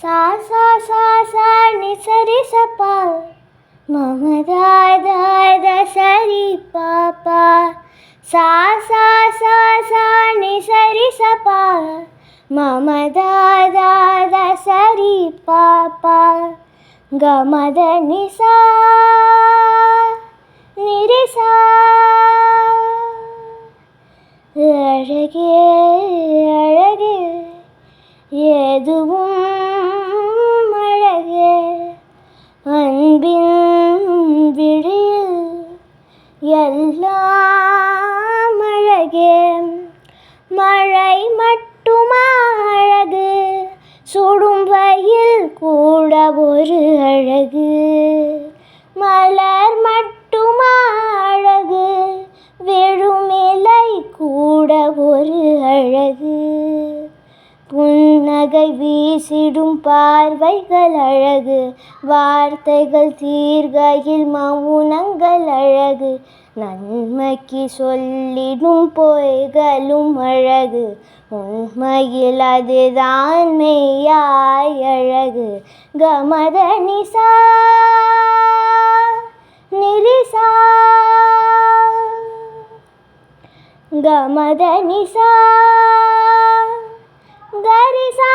சா சா சா சா நி சரி சப்பா மமதா தா த சரி பாப்பா சா சா சா சா நி சரி சப்பா மமதா தா த சரி பாப்பா கமத நிசா நிரிசா அழகே அழகே எதுவும் அழகே அன்பின் விழியில் எல்லாம் அழகே மழை மட்டுமா அழகு சுடும் வெயில் கூட ஒரு அழகு மலர் மட்டுமா அழகு விழும் இலை கூட ஒரு அழகு புன்னகை வீசிடும் பார்வைகள் அழகு வார்த்தைகள் தீர்கையில் மௌனங்கள் அழகு நன்மைக்கு சொல்லிடும் பொய்களும் அழகு உண்மையில் அதுதான் மெய்யாய் அழகு கமத நிசா நிரிசா கமத நிசா கரிசா